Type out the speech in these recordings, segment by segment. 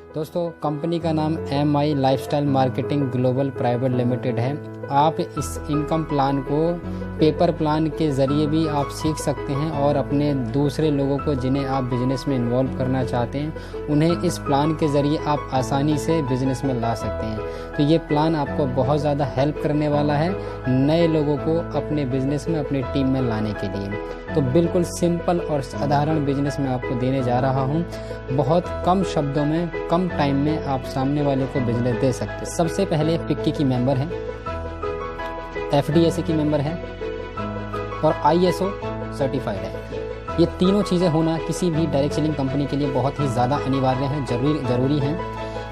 दोस्तों कंपनी का नाम MI lifestyle marketing global private limited है। आप इस इनकम प्लान को पेपर प्लान के ज़रिए भी आप सीख सकते हैं और अपने दूसरे लोगों को जिन्हें आप बिज़नेस में इन्वॉल्व करना चाहते हैं उन्हें इस प्लान के ज़रिए आप आसानी से बिज़नेस में ला सकते हैं। तो ये प्लान आपको बहुत ज़्यादा हेल्प करने वाला है नए लोगों को अपने बिज़नेस में अपनी टीम में लाने के लिए। तो बिल्कुल सिंपल और साधारण बिज़नेस मैं आपको देने जा रहा हूँ। बहुत कम शब्दों में कम टाइम में आप सामने वाले को बिज़नेस दे सकते हैं। सबसे पहले फिक्की की मेंबर है, FDSA की मेंबर है और ISO सर्टिफाइड है। ये तीनों चीज़ें होना किसी भी डायरेक्ट सेलिंग कंपनी के लिए बहुत ही ज़्यादा अनिवार्य है, ज़रूरी है,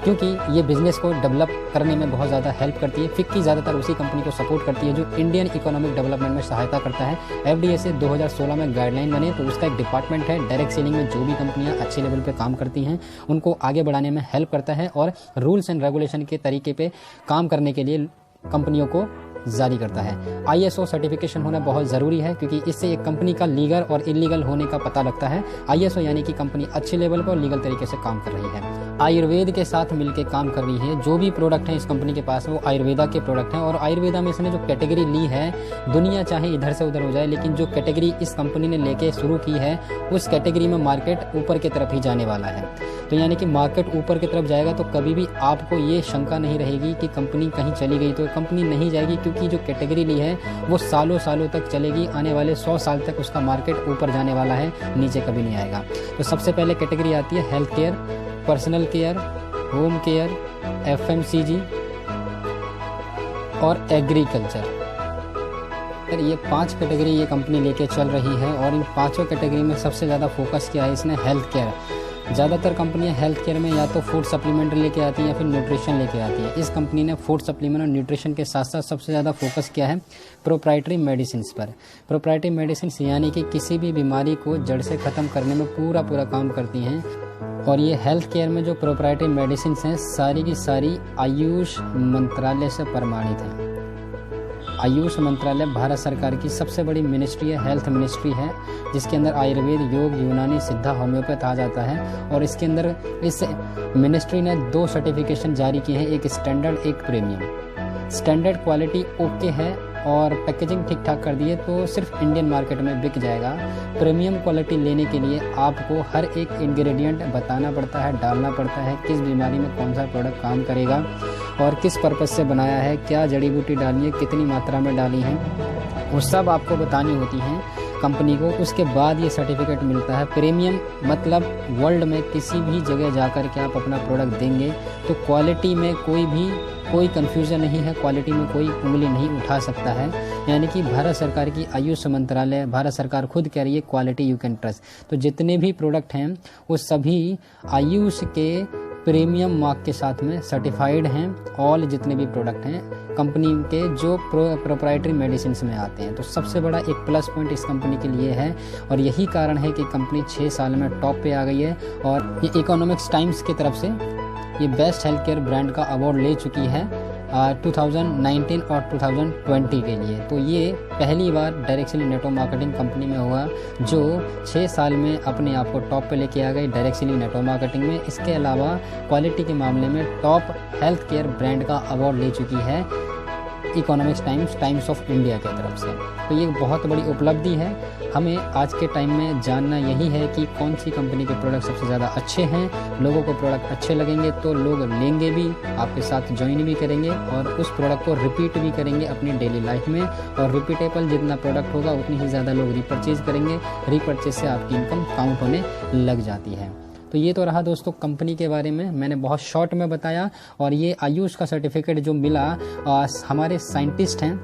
क्योंकि ये बिज़नेस को डेवलप करने में बहुत ज़्यादा हेल्प करती है। फिक्की ज़्यादातर उसी कंपनी को सपोर्ट करती है जो इंडियन इकोनॉमिक डेवलपमेंट में सहायता करता है। FDSA 2016 में गाइडलाइन बने तो उसका एक डिपार्टमेंट है। डायरेक्ट सेलिंग में जो भी कंपनियां अच्छे लेवल पे काम करती हैं उनको आगे बढ़ाने में हेल्प करता है और रूल्स एंड रेगुलेशन के तरीके पे काम करने के लिए कंपनियों को जारी करता है। ISO सर्टिफिकेशन होना बहुत ज़रूरी है क्योंकि इससे एक कंपनी का लीगल और इलीगल होने का पता लगता है। ISO यानी कि कंपनी अच्छे लेवल पर लीगल तरीके से काम कर रही है, आयुर्वेद के साथ मिलकर काम कर रही है। जो भी प्रोडक्ट हैं इस कंपनी के पास वो आयुर्वेदा के प्रोडक्ट हैं और आयुर्वेदा में इसने जो कैटेगरी ली है, दुनिया चाहे इधर से उधर हो जाए लेकिन जो कैटेगरी इस कंपनी ने लेके शुरू की है उस कैटेगरी में मार्केट ऊपर की तरफ ही जाने वाला है। तो यानी कि मार्केट ऊपर की तरफ जाएगा तो कभी भी आपको ये शंका नहीं रहेगी कि कंपनी कहीं चली गई। तो कंपनी नहीं जाएगी क्योंकि जो कैटेगरी ली है वो सालों सालों तक चलेगी। आने वाले 100 साल तक उसका मार्केट ऊपर जाने वाला है, नीचे कभी नहीं आएगा। तो सबसे पहले कैटेगरी आती है health care, personal care, home care, FMCG और एग्रीकल्चर। ये 5 कैटेगरी ये कंपनी लेके चल रही है और इन पांचों कैटेगरी में सबसे ज़्यादा फोकस किया है इसने हेल्थ केयर। ज़्यादातर कंपनियां हेल्थ केयर में या तो फूड सप्लीमेंट लेके आती हैं या फिर न्यूट्रिशन लेके आती है। इस कंपनी ने फूड सप्लीमेंट और न्यूट्रिशन के साथ साथ सबसे ज़्यादा फोकस किया है प्रोप्राइटरी मेडिसिन पर। प्रोप्राइटरी मेडिसिन यानी कि किसी भी बीमारी को जड़ से ख़त्म करने में पूरा काम करती हैं। और ये हेल्थ केयर में जो प्रोप्राइटरी मेडिसिन हैं सारी की सारी आयुष मंत्रालय से प्रमाणित हैं। आयुष मंत्रालय भारत सरकार की सबसे बड़ी मिनिस्ट्री है, हेल्थ मिनिस्ट्री है, जिसके अंदर आयुर्वेद, योग, यूनानी, सिद्धा, होम्योपैथ आ जाता है। और इसके अंदर इस मिनिस्ट्री ने 2 सर्टिफिकेशन जारी किए हैं, एक स्टैंडर्ड एक प्रीमियम। स्टैंडर्ड क्वालिटी ओके है और पैकेजिंग ठीक ठाक कर दिए तो सिर्फ इंडियन मार्केट में बिक जाएगा। प्रीमियम क्वालिटी लेने के लिए आपको हर एक इंग्रेडिएंट बताना पड़ता है, डालना पड़ता है, किस बीमारी में कौन सा प्रोडक्ट काम करेगा और किस पर्पज़ से बनाया है, क्या जड़ी बूटी डाली है, कितनी मात्रा में डाली है, वो सब आपको बतानी होती हैं कंपनी को। उसके बाद ये सर्टिफिकेट मिलता है। प्रीमियम मतलब वर्ल्ड में किसी भी जगह जाकर के आप अपना प्रोडक्ट देंगे तो क्वालिटी में कोई कन्फ्यूज़न नहीं है, क्वालिटी में कोई उंगली नहीं उठा सकता है। यानी कि भारत सरकार की आयुष मंत्रालय, भारत सरकार खुद कह रही है क्वालिटी यू कैन ट्रस्ट। तो जितने भी प्रोडक्ट हैं वो सभी आयुष के प्रीमियम मार्क के साथ में सर्टिफाइड हैं। ऑल जितने भी प्रोडक्ट हैं कंपनी के जो प्रोप्राइटरी मेडिसिन में आते हैं। तो सबसे बड़ा एक प्लस पॉइंट इस कंपनी के लिए है और यही कारण है कि कंपनी 6 साल में टॉप पे आ गई है। और ये इकोनॉमिक्स टाइम्स की तरफ से ये बेस्ट हेल्थ केयर ब्रांड का अवार्ड ले चुकी है 2019 और 2020 के लिए। तो ये पहली बार direct selling network marketing company में हुआ जो 6 साल में अपने आप को टॉप पे लेके आ गई डायरेक्ट सेलिंग नेटवर्क मार्केटिंग में। इसके अलावा क्वालिटी के मामले में टॉप हेल्थ केयर ब्रांड का अवार्ड ले चुकी है इकोनॉमिक्स टाइम्स ऑफ इंडिया की तरफ से। तो ये बहुत बड़ी उपलब्धि है। हमें आज के टाइम में जानना यही है कि कौन सी कंपनी के प्रोडक्ट सबसे ज़्यादा अच्छे हैं। लोगों को प्रोडक्ट अच्छे लगेंगे तो लोग लेंगे भी, आपके साथ ज्वाइन भी करेंगे और उस प्रोडक्ट को रिपीट भी करेंगे अपनी डेली लाइफ में। और रिपीटेबल जितना प्रोडक्ट होगा उतनी ही ज़्यादा लोग रिपर्चेज़ करेंगे। रिपर्चेज से आपकी इनकम काउंट होने लग जाती है। तो ये तो रहा दोस्तों कंपनी के बारे में, मैंने बहुत शॉर्ट में बताया। और ये आयुष का सर्टिफिकेट जो मिला हमारे साइंटिस्ट हैं,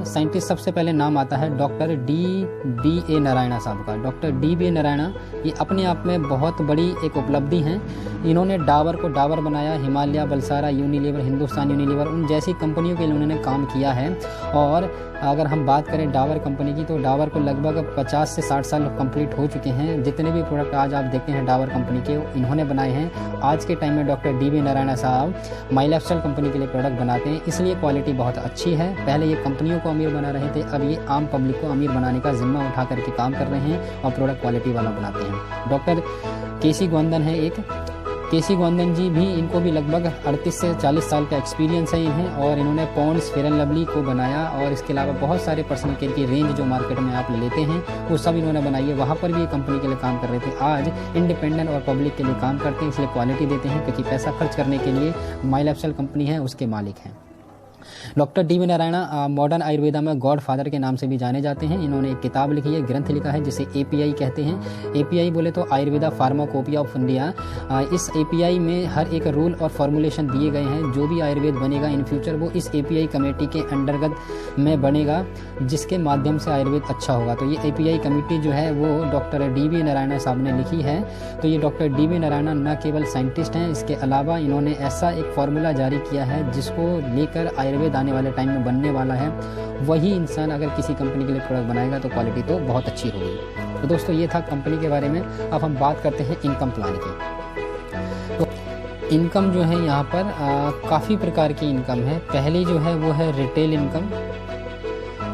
साइंटिस्ट सबसे पहले नाम आता है डॉक्टर DBA नारायणा साहब का। डॉक्टर DBA नारायणा ये अपने आप में बहुत बड़ी एक उपलब्धि है। इन्होंने डाबर को डाबर बनाया, हिमालय, बलसारा, यूनिलीवर, हिंदुस्तान यूनिलीवर, उन जैसी कंपनियों के लिए उन्होंने काम किया है। और अगर हम बात करें डाबर कंपनी की तो डाबर को लगभग 50 से 60 साल कंप्लीट हो चुके हैं। जितने भी प्रोडक्ट आज आप देखते हैं डाबर कंपनी के इन्होंने बनाए हैं। आज के टाइम में डॉक्टर DBA नारायणा साहब माई लाइफस्टाइल कंपनी के लिए प्रोडक्ट बनाते हैं, इसलिए क्वालिटी बहुत अच्छी है। पहले ये कंपनियों को अमीर बना रहे थे, अब ये आम पब्लिक को अमीर बनाने का जिम्मा उठा करके काम कर रहे हैं और प्रोडक्ट क्वालिटी वाला बनाते हैं। डॉक्टर KC गोंदन है एक केसी गोंदन जी भी, इनको भी लगभग 38 से 40 साल का एक्सपीरियंस है इन्हें, और इन्होंने पॉन्ड्स, फेयर एंड लवली को बनाया, और इसके अलावा बहुत सारे पर्सनल केयर की रेंज जो मार्केट में आप लेते हैं वो सब इन्होंने बनाई है। वहाँ पर भी कंपनी के लिए काम कर रहे थे, आज इंडिपेंडेंट और पब्लिक के लिए काम करते हैं, इसलिए क्वालिटी देते हैं, क्योंकि पैसा खर्च करने के लिए माई लाइफस्टाइल कंपनी है, उसके मालिक हैं। Doctor D V Narayana modern Ayurveda में गॉड फादर के नाम से भी जाने जाते हैं। इन्होंने एक किताब लिखी है, ग्रंथ लिखा है, जिसे API कहते हैं। API बोले तो आयुर्वेदा फार्माकोपिया ऑफ इंडिया। इस API में हर एक रूल और फॉर्मुलेशन दिए गए हैं। जो भी आयुर्वेद बनेगा इन फ्यूचर वो इस API कमेटी के अंतर्गत में बनेगा, जिसके माध्यम से आयुर्वेद अच्छा होगा। तो ये API कमेटी जो है वो डॉक्टर डी वी नारायणा साहब ने लिखी है। तो ये डॉक्टर डी वी नारायणा न केवल साइंटिस्ट हैं, इसके अलावा इन्होंने ऐसा एक फार्मूला जारी किया है जिसको लेकर आयुर्वेद आने वाले टाइम में बनने वाला है। वही इंसान अगर किसी कंपनी के लिए प्रोडक्ट बनाएगा तो क्वालिटी तो बहुत अच्छी होगी। तो दोस्तों ये था कंपनी के बारे में। अब हम बात करते हैं इनकम प्लान की। तो इनकम जो है यहाँ पर काफ़ी प्रकार की इनकम है। पहली जो है वो है रिटेल इनकम।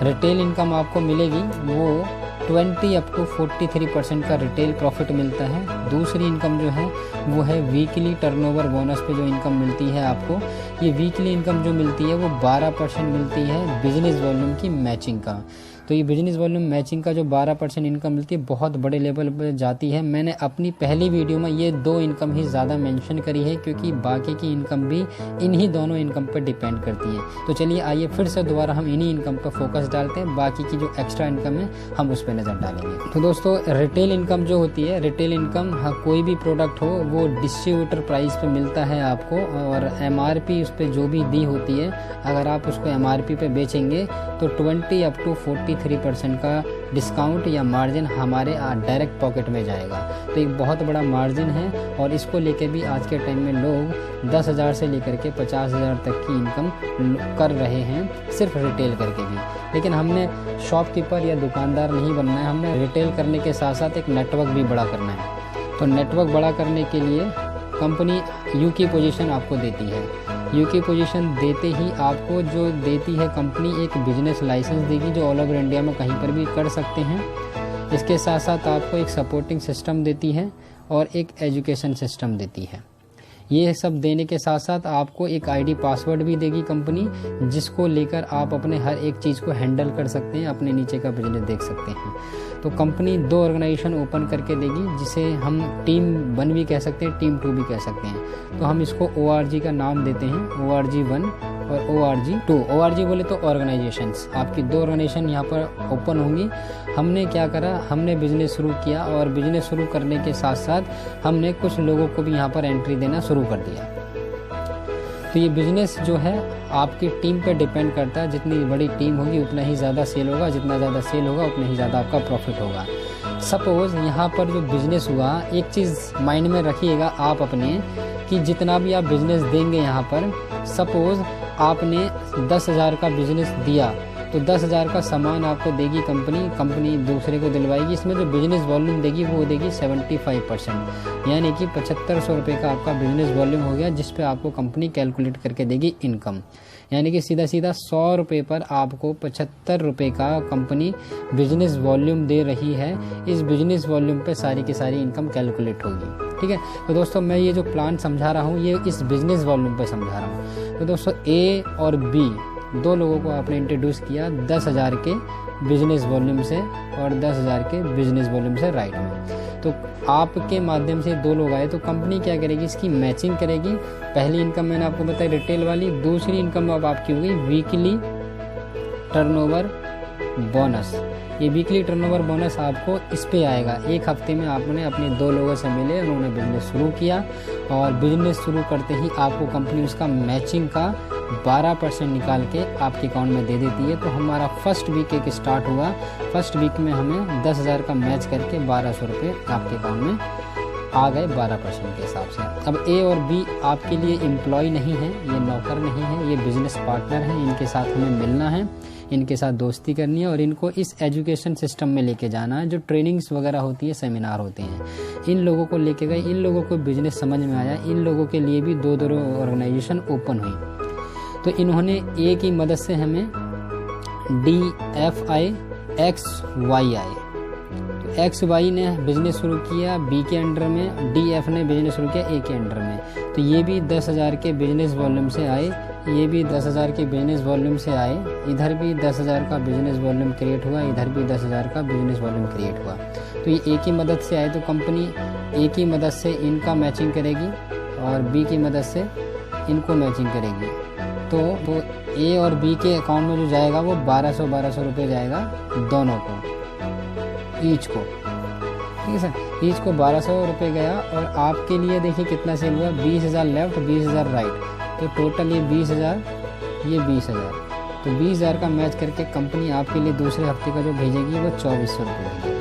रिटेल इनकम आपको मिलेगी वो 20 अप टू 43% का रिटेल प्रॉफिट मिलता है। दूसरी इनकम जो है वो है वीकली टर्नओवर बोनस पे जो इनकम मिलती है आपको। ये वीकली इनकम जो मिलती है वो 12% मिलती है बिजनेस वॉल्यूम की मैचिंग का। तो ये बिजनेस वॉल्यूम मैचिंग का जो 12% इनकम मिलती है बहुत बड़े लेवल पर जाती है। मैंने अपनी पहली वीडियो में ये 2 इनकम ही ज़्यादा मेंशन करी है, क्योंकि बाकी की इनकम भी इन्हीं दोनों इनकम पर डिपेंड करती है। तो चलिए आइए फिर से दोबारा हम इन्हीं इनकम पर फोकस डालते हैं, बाकी की जो एक्स्ट्रा इनकम है हम उस पर नज़र डालेंगे। तो दोस्तों रिटेल इनकम जो होती है, रिटेल इनकम कोई भी प्रोडक्ट हो वो डिस्ट्रीब्यूटर प्राइस पे मिलता है आपको, और MRP उस पर जो भी दी होती है, अगर आप उसको MRP पे बेचेंगे तो 20 अप टू 43% का डिस्काउंट या मार्जिन हमारे डायरेक्ट पॉकेट में जाएगा। तो एक बहुत बड़ा मार्जिन है, और इसको लेके भी आज के टाइम में लोग 10,000 से लेकर के 50,000 तक की इनकम कर रहे हैं, सिर्फ रिटेल करके भी। लेकिन हमने शॉपकीपर या दुकानदार नहीं बनना है, हमने रिटेल करने के साथ साथ एक नेटवर्क भी बड़ा करना है। तो नेटवर्क बड़ा करने के लिए कंपनी यू की पोजीशन आपको देती है। यू की पोजीशन देते ही आपको जो देती है कंपनी, एक बिजनेस लाइसेंस देगी जो ऑल ओवर इंडिया में कहीं पर भी कर सकते हैं। इसके साथ साथ आपको एक सपोर्टिंग सिस्टम देती है और एक एजुकेशन सिस्टम देती है। ये सब देने के साथ साथ आपको एक ID पासवर्ड भी देगी कंपनी, जिसको लेकर आप अपने हर एक चीज़ को हैंडल कर सकते हैं, अपने नीचे का बिजनेस देख सकते हैं। तो कंपनी 2 ऑर्गेनाइजेशन ओपन करके देगी, जिसे हम टीम 1 भी कह सकते हैं, टीम 2 भी कह सकते हैं। तो हम इसको ORG का नाम देते हैं, ORG 1 और ORG 2। ORG बोले तो ऑर्गेनाइजेशंस, आपकी 2 ऑर्गेनाइजेशन यहाँ पर ओपन होंगी। हमने क्या करा, हमने बिजनेस शुरू किया, और बिजनेस शुरू करने के साथ साथ हमने कुछ लोगों को भी यहाँ पर एंट्री देना शुरू कर दिया। तो ये बिजनेस जो है आपकी टीम पे डिपेंड करता है। जितनी बड़ी टीम होगी उतना ही ज़्यादा सेल होगा, जितना ज़्यादा सेल होगा उतना ही ज़्यादा आपका प्रॉफिट होगा। सपोज़ यहाँ पर जो बिज़नेस हुआ, एक चीज़ माइंड में रखिएगा आप अपने, कि जितना भी आप बिज़नेस देंगे यहाँ पर, सपोज़ आपने 10,000 का बिज़नेस दिया तो 10,000 का सामान आपको देगी कंपनी दूसरे को दिलवाएगी। इसमें जो बिजनेस वॉल्यूम देगी वो देगी 75%, यानी कि 7500 रुपये का आपका बिजनेस वॉल्यूम हो गया, जिस पे आपको कंपनी कैलकुलेट करके देगी इनकम। यानी कि सीधा 100 रुपये पर आपको 75 रुपये का कंपनी बिजनेस वॉल्यूम दे रही है। इस बिजनेस वॉल्यूम पे सारी की सारी इनकम कैलकुलेट होगी। ठीक है, तो दोस्तों मैं ये जो प्लान समझा रहा हूँ ये इस बिजनेस वॉल्यूम पे समझा रहा हूँ। तो दोस्तों A और B 2 लोगों को आपने इंट्रोड्यूस किया 10,000 के बिजनेस वॉल्यूम से और 10,000 के बिजनेस वॉल्यूम से राइट में। तो आपके माध्यम से 2 लोग आए, तो कंपनी क्या करेगी, इसकी मैचिंग करेगी। पहली इनकम मैंने आपको बताई रिटेल वाली, दूसरी इनकम अब आपकी हो गई वीकली टर्नओवर बोनस। ये वीकली टर्नओवर बोनस आपको इस पे आएगा। 1 हफ्ते में आपने अपने 2 लोगों से मिले, उन्होंने बिजनेस शुरू किया, और बिजनेस शुरू करते ही आपको कंपनी उसका मैचिंग का 12% निकाल के आपके अकाउंट में दे देती है। तो हमारा फर्स्ट वीक एक स्टार्ट हुआ, फर्स्ट वीक में हमें 10,000 का मैच करके 1200 रुपये आपके अकाउंट में आ गए 12% के हिसाब से। अब A और B आपके लिए एम्प्लॉय नहीं है, ये नौकर नहीं है, ये बिजनेस पार्टनर हैं। इनके साथ हमें मिलना है, इनके साथ दोस्ती करनी है और इनको इस एजुकेशन सिस्टम में लेके जाना है। जो ट्रेनिंग्स वगैरह होती है, सेमिनार होते हैं, इन लोगों को लेके गए, इन लोगों को बिजनेस समझ में आया, इन लोगों के लिए भी 2 ऑर्गेनाइजेशन ओपन हुई। तो इन्होंने A की मदद से हमें DFI XYI, तो एक्स वाई ने बिज़नेस शुरू किया बी के अंडर में, डी एफ ने बिज़नेस शुरू किया ए के अंडर में। तो ये भी 10,000 के बिज़नेस वॉल्यूम से आए, ये भी 10,000 के बिज़नेस वॉल्यूम से आए, इधर भी 10,000 का बिज़नेस वॉल्यूम क्रिएट हुआ, इधर भी 10,000 का बिज़नेस वॉल्यूम क्रिएट हुआ। तो ये ए की मदद से आए, तो कंपनी ए की मदद से इनका मैचिंग करेगी और बी की मदद से इनको मैचिंग करेगी। तो ए और बी के अकाउंट में जो जाएगा वो 1200 रुपये जाएगा दोनों को, ईच को, ठीक है सर। ईच को 1200 रुपये गया और आपके लिए देखिए कितना सेल हुआ, 20,000 लेफ्ट 20,000 राइट, तो टोटल ये 20,000 ये 20,000। तो 20,000 का मैच करके कंपनी आपके लिए दूसरे हफ्ते का जो भेजेगी वो 2400 रुपये भेजेगी।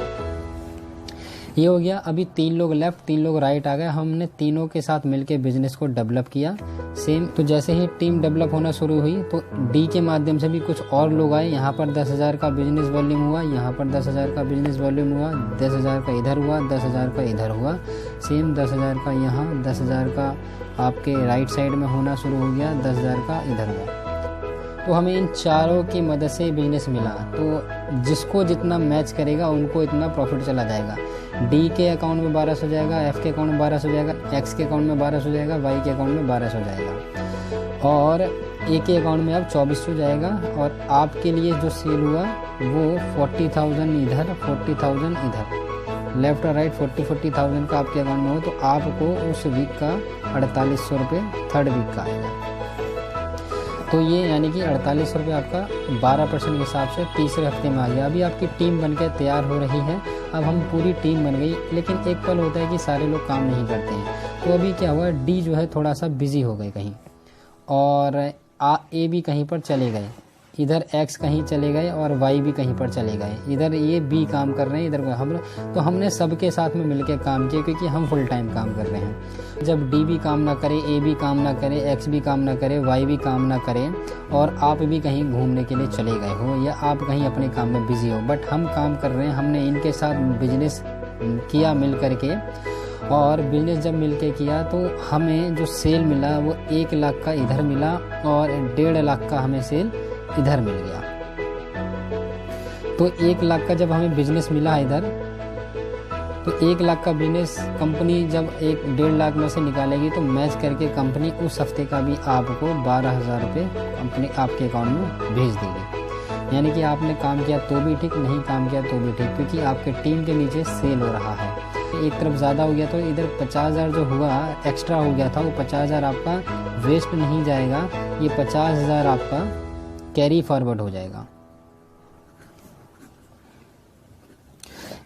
ये हो गया। अभी 3 लोग लेफ्ट 3 लोग राइट आ गए, हमने तीनों के साथ मिलके बिजनेस को डेवलप किया सेम। तो जैसे ही टीम डेवलप होना शुरू हुई तो डी के माध्यम से भी कुछ और लोग आए, यहाँ पर 10,000 का बिजनेस वॉल्यूम हुआ, यहाँ पर 10,000 का बिजनेस वॉल्यूम हुआ, 10,000 का इधर हुआ, 10,000 का इधर हुआ, सेम 10,000 का यहाँ, 10,000 का आपके राइट साइड में होना शुरू हो गया, 10,000 का इधर हुआ। तो हमें इन चारों की मदद से बिजनेस मिला। तो जिसको जितना मैच करेगा उनको इतना प्रॉफिट चला जाएगा। डी के अकाउंट में 1200 जाएगा, एफ के अकाउंट में 1200 जाएगा, एक्स के अकाउंट में 1200 जाएगा, वाई के अकाउंट में 1200 जाएगा और ए के अकाउंट में अब 2400 जाएगा। और आपके लिए जो सेल हुआ वो 40,000 इधर 40,000 इधर, लेफ्ट और राइट 40,000 का आपके अकाउंट में हो तो आपको उस वीक का 4800 रुपये थर्ड वीक का आएगा। तो ये यानी कि 4800 रुपये आपका 12% के हिसाब से तीसरे हफ्ते में आ गया। अभी आपकी टीम बनकर तैयार हो रही है, अब हम पूरी टीम बन गई, लेकिन एक पल होता है कि सारे लोग काम नहीं करते हैं। तो अभी क्या हुआ, डी जो है थोड़ा सा बिजी हो गए कहीं और ए भी कहीं पर चले गए, इधर एक्स कहीं चले गए और वाई भी कहीं पर चले गए, इधर ये बी काम कर रहे हैं, इधर हम। तो हमने सबके साथ में मिलकर काम किया क्योंकि हम फुल टाइम काम कर रहे हैं। जब डी भी काम ना करे, ए भी काम ना करे, एक्स भी काम ना करे, वाई भी काम ना करे और आप भी कहीं घूमने के लिए चले गए हो या आप कहीं अपने काम में बिजी हो, बट हम काम कर रहे हैं, हमने इनके साथ बिजनेस किया मिल करके। और बिजनेस जब मिलके किया तो हमें जो सेल मिला वो 1 लाख का इधर मिला और 1.5 लाख का हमें सेल इधर मिल गया। तो 1 लाख का जब हमें बिजनेस मिला इधर, तो 1 लाख का बिजनेस कंपनी जब 1.5 लाख में से निकालेगी तो मैच करके कंपनी उस हफ्ते का भी आपको 12,000 रुपये कंपनी आपके अकाउंट में भेज देगी। यानी कि आपने काम किया तो भी ठीक, नहीं काम किया तो भी ठीक, क्योंकि आपके टीम के नीचे सेल हो रहा है। एक तरफ ज़्यादा हो गया तो इधर 50,000 जो हुआ एक्स्ट्रा हो गया था, वो 50,000 आपका वेस्ट नहीं जाएगा, ये 50,000 आपका कैरी फॉरवर्ड हो जाएगा।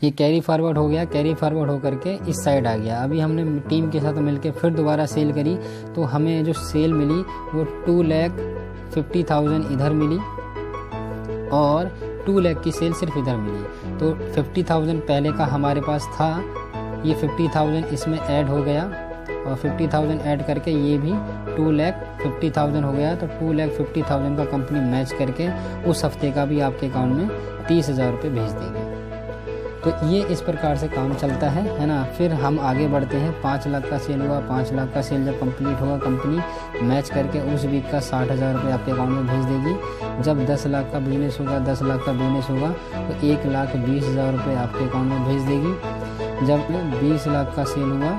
ये कैरी फॉरवर्ड हो गया, कैरी फॉरवर्ड हो करके इस साइड आ गया। अभी हमने टीम के साथ मिलके फिर दोबारा सेल करी तो हमें जो सेल मिली वो 2,50,000 इधर मिली और 2 लाख की सेल सिर्फ इधर मिली। तो 50,000 पहले का हमारे पास था, ये 50,000 इसमें ऐड हो गया और 50,000 ऐड करके ये भी 2,50,000 हो गया। तो 2,50,000 का कंपनी मैच करके उस हफ्ते का भी आपके अकाउंट में 30,000 रुपये भेज देगी। तो ये इस प्रकार से काम चलता है ना। फिर हम आगे बढ़ते हैं, 5 लाख का सेल हुआ, 5 लाख का सेल जब कंप्लीट हुआ कंपनी मैच करके उस वीक का 60,000 रुपये आपके अकाउंट में भेज देगी। जब 10 लाख का बिजनेस होगा, 10 लाख का बिजनेस होगा तो 1,20,000 रुपये आपके अकाउंट में भेज देगी। जब 20 लाख का सेल हुआ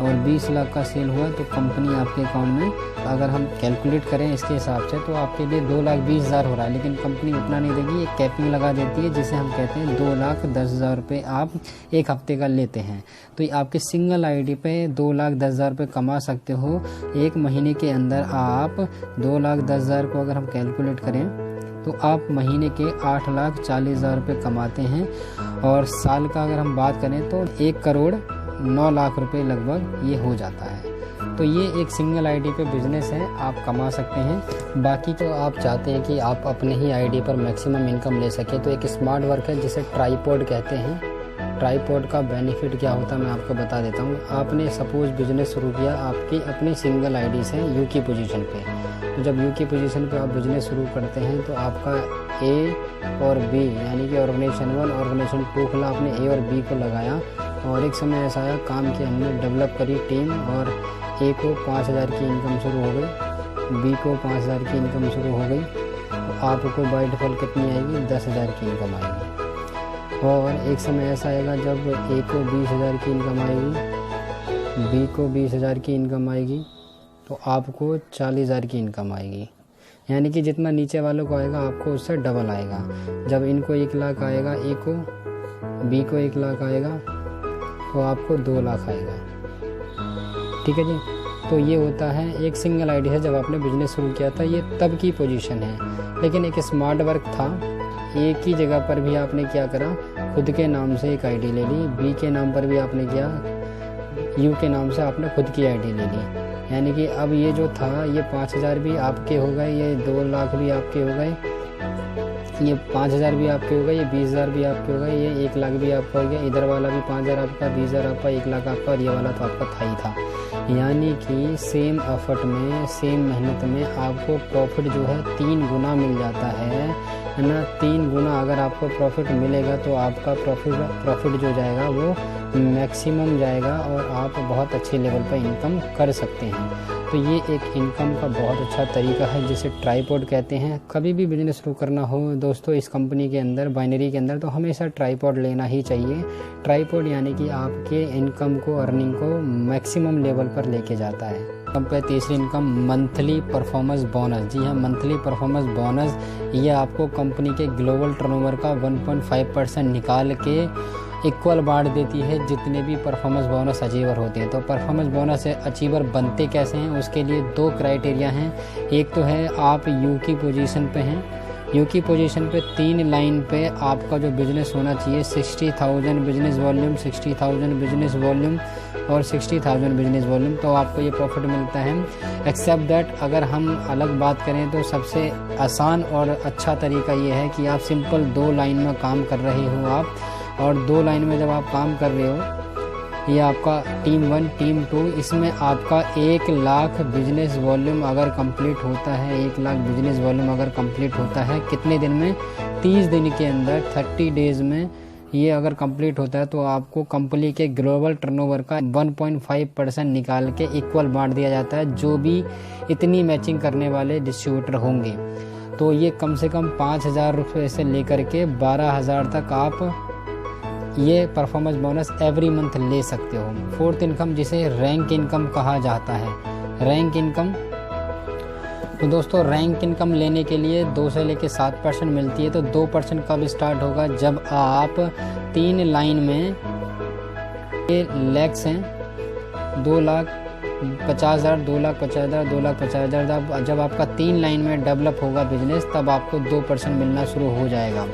और 20 लाख का सेल हुआ तो कंपनी आपके अकाउंट में, अगर हम कैलकुलेट करें इसके हिसाब से तो आपके लिए 2,20,000 हो रहा है, लेकिन कंपनी उतना नहीं देगी, एक कैपिंग लगा देती है जिसे हम कहते हैं 2,10,000 रुपये आप एक हफ्ते का लेते हैं। तो ये आपके सिंगल आईडी पे 2,10,000 रुपये कमा सकते हो। एक महीने के अंदर आप 2,10,000 को अगर हम कैलकुलेट करें तो आप महीने के 8,40,000 रुपये कमाते हैं। और साल का अगर हम बात करें तो 1,09,00,000 रुपये लगभग ये हो जाता है। तो ये एक सिंगल आईडी पे बिजनेस है, आप कमा सकते हैं। बाकी तो आप चाहते हैं कि आप अपने ही आईडी पर मैक्सिमम इनकम ले सकें तो एक स्मार्ट वर्क है जिसे ट्राईपॉड कहते हैं। ट्राईपॉड का बेनिफिट क्या होता है मैं आपको बता देता हूँ। आपने सपोज बिजनेस शुरू किया आपकी अपनी सिंगल आईडी से यू की पोजीशन पे, तो जब यू की पोजीशन पे आप बिजनेस शुरू करते हैं तो आपका ए और बी यानी कि ऑर्गेनाइजेशन 1 ऑर्गेनाइजेशन 2 खुला, आपने ए और बी को लगाया और एक समय ऐसा आया काम किया, हमने डेवलप करी टीम और ए को 5,000 की इनकम शुरू हो गई, बी को 5,000 की इनकम शुरू हो गई, तो आपको बाय डिफ़ॉल्ट कितनी आएगी, 10,000 की इनकम आएगी। और एक समय ऐसा आएगा जब ए को 20,000 की इनकम आएगी, बी को 20,000 की इनकम आएगी, तो आपको 40,000 की इनकम आएगी। यानी कि जितना नीचे वालों को आएगा आपको उससे डबल आएगा। जब इनको 1 लाख आएगा, ए को, बी को 1 लाख आएगा, तो आपको 2 लाख आएगा। ठीक है जी। तो ये होता है एक सिंगल आईडी है। जब आपने बिजनेस शुरू किया था ये तब की पोजीशन है, लेकिन एक स्मार्ट वर्क था। एक ही जगह पर भी आपने क्या करा, खुद के नाम से एक आईडी ले ली, बी के नाम पर भी आपने किया, यू के नाम से आपने खुद की आईडी ले ली। यानी कि अब ये जो था ये 5,000 भी आपके हो गए, ये 2 लाख भी आपके हो गए, ये 5,000 भी आपके हो गए, ये 20,000 भी आपके हो गए, ये 1 लाख भी आपका हो गया, इधर वाला भी 5,000 आपका, 20,000 आपका, 1 लाख आपका, और ये वाला तो आपका था ही था। यानी कि सेम एफर्ट में, सेम मेहनत में आपको प्रॉफिट जो है 3 गुना मिल जाता है ना। 3 गुना अगर आपको प्रॉफिट मिलेगा तो आपका प्रॉफिट जो जाएगा वो मैक्सिमम जाएगा और आप बहुत अच्छे लेवल पर इनकम कर सकते हैं। तो ये एक इनकम का बहुत अच्छा तरीका है जिसे ट्राइपॉड कहते हैं। कभी भी बिजनेस शुरू करना हो दोस्तों इस कंपनी के अंदर, बाइनरी के अंदर, तो हमेशा ट्राइपॉड लेना ही चाहिए। ट्राइपॉड यानी कि आपके इनकम को, अर्निंग को मैक्सिमम लेवल पर लेके जाता है। इनकम पे तीसरी इनकम मंथली परफॉर्मेंस बोनस। जी हाँ, मंथली परफॉर्मेंस बोनस ये आपको कंपनी के ग्लोबल टर्नओवर का 1.5% निकाल के इक्वल बांट देती है जितने भी परफॉर्मेंस बोनस अचीवर होते हैं। तो परफॉर्मेंस बोनस अचीवर बनते कैसे हैं, उसके लिए 2 क्राइटेरिया हैं। एक तो है आप यू की पोजीशन पे हैं, यू की पोजीशन पे 3 लाइन पे आपका जो बिजनेस होना चाहिए 60,000 बिजनेस वॉल्यूम, 60,000 बिजनेस वॉल्यूम और 60,000 बिजनेस वॉल्यूम, तो आपको ये प्रॉफिट मिलता है। एक्सेप्ट दैट अगर हम अलग बात करें तो सबसे आसान और अच्छा तरीका ये है कि आप सिंपल 2 लाइन में काम कर रहे हो आप, और 2 लाइन में जब आप काम कर रहे हो, ये आपका टीम 1, टीम 2, इसमें आपका 1 लाख बिजनेस वॉल्यूम अगर कंप्लीट होता है, 1 लाख बिजनेस वॉल्यूम अगर कंप्लीट होता है कितने दिन में, 30 दिन के अंदर, 30 डेज़ में ये अगर कंप्लीट होता है तो आपको कंपनी के ग्लोबल टर्नओवर का 1.5% निकाल के इक्वल बांट दिया जाता है जो भी इतनी मैचिंग करने वाले डिस्ट्रीब्यूटर होंगे। तो ये कम से कम 5,000 रुपये से लेकर के 12,000 तक आप ये परफॉर्मेंस बोनस एवरी मंथ ले सकते हो। फोर्थ इनकम जिसे रैंक इनकम कहा जाता है, रैंक इनकम। तो दोस्तों रैंक इनकम लेने के लिए 2 से लेकर 7% मिलती है। तो 2% कब स्टार्ट होगा, जब आप 3 लाइन में, ये लैक्स हैं, 2,50,000, 2,50,000, 2,50,000, जब आपका 3 लाइन में डेवलप होगा बिजनेस तब आपको 2% मिलना शुरू हो जाएगा।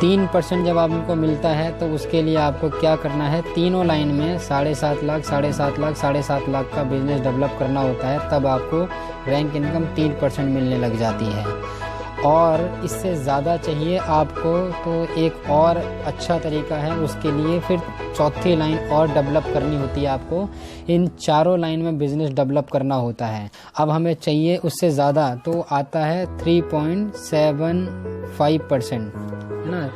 3% जब आपको मिलता है तो उसके लिए आपको क्या करना है, तीनों लाइन में 7.5 लाख, 7.5 लाख, 7.5 लाख का बिजनेस डेवलप करना होता है, तब आपको रैंक इनकम 3% मिलने लग जाती है। और इससे ज़्यादा चाहिए आपको तो एक और अच्छा तरीका है, उसके लिए फिर 4थी लाइन और डेवलप करनी होती है आपको। इन 4 लाइन में बिजनेस डेवलप करना होता है। अब हमें चाहिए उससे ज़्यादा, तो आता है 3.75%, है ना।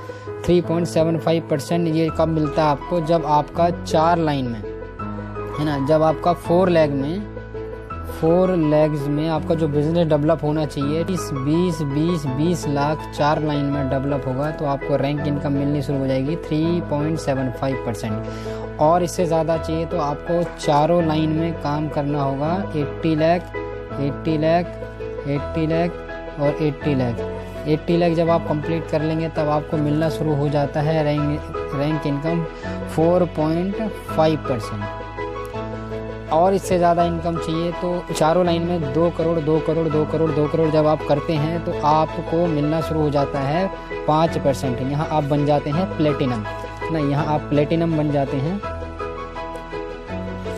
3.75% ये कब मिलता है आपको, जब आपका 4 लाइन में, है ना, जब आपका 4 लेग्स में आपका जो बिजनेस डेवलप होना चाहिए 20 लाख 4 लाइन में डेवलप होगा तो आपको रैंक इनकम मिलनी शुरू हो जाएगी 3.75%। और इससे ज़्यादा चाहिए तो आपको 4 लाइन में काम करना होगा 80 लाख, 80 लाख, 80 लाख और 80 लाख। 80 लाख जब आप कंप्लीट कर लेंगे तब आपको मिलना शुरू हो जाता है रैंक इनकम 4.5%। और इससे ज़्यादा इनकम चाहिए तो 4 लाइन में 2 करोड़, 2 करोड़, 2 करोड़, 2 करोड़ जब आप करते हैं तो आपको मिलना शुरू हो जाता है 5%। यहाँ आप बन जाते हैं प्लेटिनम, ना, यहाँ आप प्लेटिनम बन जाते हैं।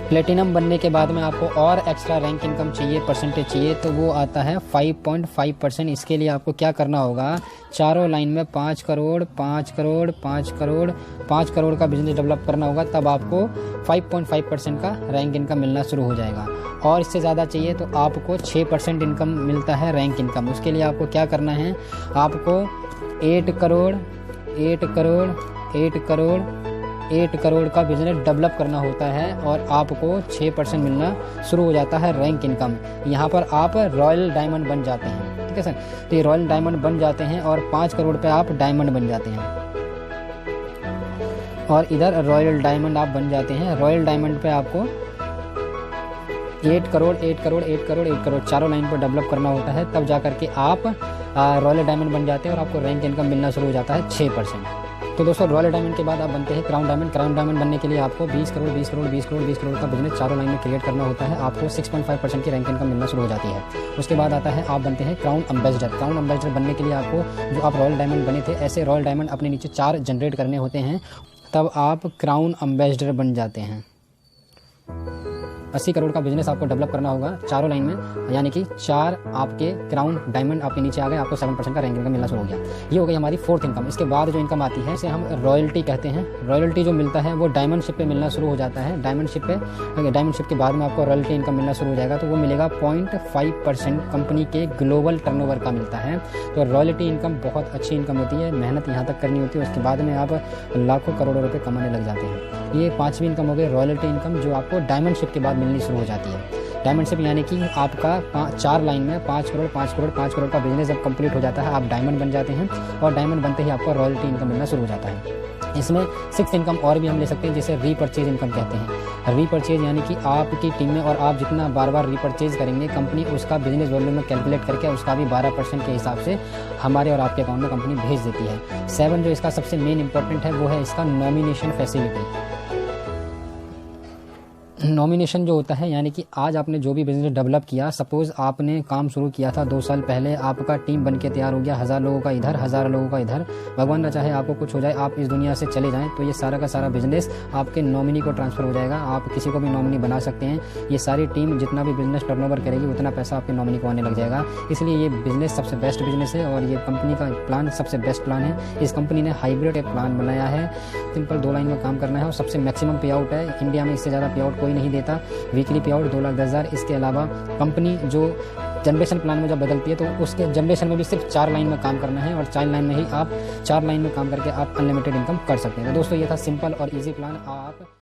प्लेटिनम बनने के बाद में आपको और एक्स्ट्रा रैंक इनकम चाहिए, परसेंटेज चाहिए, तो वो आता है 5.5%। इसके लिए आपको क्या करना होगा, 4 लाइन में 5 करोड़, 5 करोड़, 5 करोड़, 5 करोड़ का बिजनेस डेवलप करना होगा, तब आपको 5.5% का रैंक इनकम मिलना शुरू हो जाएगा। और इससे ज़्यादा चाहिए तो आपको 6% इनकम मिलता है रैंक इनकम। उसके लिए आपको क्या करना है, आपको 8 करोड़, 8 करोड़, 8 करोड़, 8 करोड़ का बिजनेस डेवलप करना होता है और आपको 6% मिलना शुरू हो जाता है रैंक इनकम। यहाँ पर आप रॉयल डायमंड बन जाते हैं, ठीक है सर। तो ये रॉयल डायमंड बन जाते हैं और 5 करोड़ पे आप डायमंड बन जाते हैं। और इधर रॉयल डायमंड आप बन जाते हैं। रॉयल डायमंड पे आपको 8 करोड़ 8 करोड़ 8 करोड़ 8 करोड़ चारों लाइन पर डेवलप करना होता है, तब जा करके आप रॉयल डायमंड बन जाते हैं और आपको रैंक इनकम मिलना शुरू हो जाता है 6%। तो दोस्तों रॉयल डायमंड के बाद आप बनते हैं क्राउन डायमंड। क्राउन डायमंड बनने के लिए आपको 20 करोड़ 20 करोड़ 20 करोड़ 20 करोड़ का बिजनेस चारों लाइन में क्रिएट करना होता है। आपको 6.5% की रैंक इनकम मिलना शुरू हो जाती है। उसके बाद आता है आप बनते हैं क्राउन एम्बेसडर। क्राउन एम्बेसडर बनने के लिए आपको जो आप रॉयल डायमंड बने थे, ऐसे रॉयल डायमंड अपने नीचे 4 जनरेट करने होते हैं, तब आप क्राउन एम्बेसडर बन जाते हैं। 80 करोड़ का बिजनेस आपको डेवलप करना होगा चारों लाइन में, यानी कि 4 आपके क्राउन डायमंड आपके नीचे आ गए, आपको 7% का रैंक इनकम मिलना शुरू हो गया। ये हो गई हमारी 4th इनकम। इसके बाद जो इनकम आती है इसे हम रॉयल्टी कहते हैं। रॉयल्टी जो मिलता है वो डायमंड शिप पे मिलना शुरू हो जाता है। डायमंड शिप के बाद में आपको रॉयल्टी इनकम मिलना शुरू हो जाएगा, तो वो मिलेगा 0.5% कंपनी के ग्लोबल टर्नओवर का मिलता है। तो रॉयल्टी इनकम बहुत अच्छी इनकम होती है, मेहनत यहाँ तक करनी होती है, उसके बाद में आप लाखों करोड़ों रुपये कमाने लग जाते हैं। ये 5वीं इनकम हो गई रॉयल्टी इनकम, जो आपको डायमंड शिप के बाद मिलनी शुरू हो जाती है। डायमंड शिप यानी कि आपका 4 लाइन में 5 करोड़ 5 करोड़ 5 करोड़ का बिजनेस जब कंप्लीट हो जाता है, आप डायमंड बन जाते हैं और डायमंड बनते ही आपको रॉयल्टी इनकम मिलना शुरू हो जाता है। इसमें 6th इनकम और भी हम ले सकते हैं, जिसे रीपरचेज इनकम कहते हैं। रीपरचेज यानी कि आपकी टीम में और आप जितना बार बार रीपरचेज करेंगे, कंपनी उसका बिजनेस वॉल्यूम में कैलकुलेट करके उसका भी 12% के हिसाब से हमारे और आपके अकाउंट में कंपनी भेज देती है। 7 जो इसका सबसे मेन इंपॉर्टेंट है वो है इसका नॉमिनेशन फैसिलिटी। नॉमिनेशन जो होता है, यानी कि आज आपने जो भी बिजनेस डेवलप किया, सपोज आपने काम शुरू किया था 2 साल पहले, आपका टीम बन के तैयार हो गया, 1000 लोगों का इधर 1000 लोगों का इधर, भगवान ना चाहे आपको कुछ हो जाए, आप इस दुनिया से चले जाएं, तो ये सारा का सारा बिजनेस आपके नॉमिनी को ट्रांसफर हो जाएगा। आप किसी को भी नॉमिनी बना सकते हैं। ये सारी टीम जितना भी बिजनेस टर्नओवर करेगी उतना पैसा आपके नॉमिनी को आने लग जाएगा। इसलिए ये बिजनेस सबसे बेस्ट बिजनेस है और ये कंपनी का प्लान सबसे बेस्ट प्लान है। इस कंपनी ने हाइब्रिड प्लान बनाया है। सिंपल 2 लाइन में काम करना है और सबसे मैक्सिमम पे आउट है। इंडिया में इससे ज़्यादा पे आउट कोई नहीं देता। वीकली पे आउट 2,10,000। इसके अलावा कंपनी जो जनरेशन प्लान में जब बदलती है तो उसके जनरेशन में भी सिर्फ 4 लाइन में काम करना है और 4 लाइन में ही आप 4 लाइन में काम करके आप अनलिमिटेड इनकम कर सकते हैं। तो दोस्तों ये था सिंपल और ईजी प्लान। आप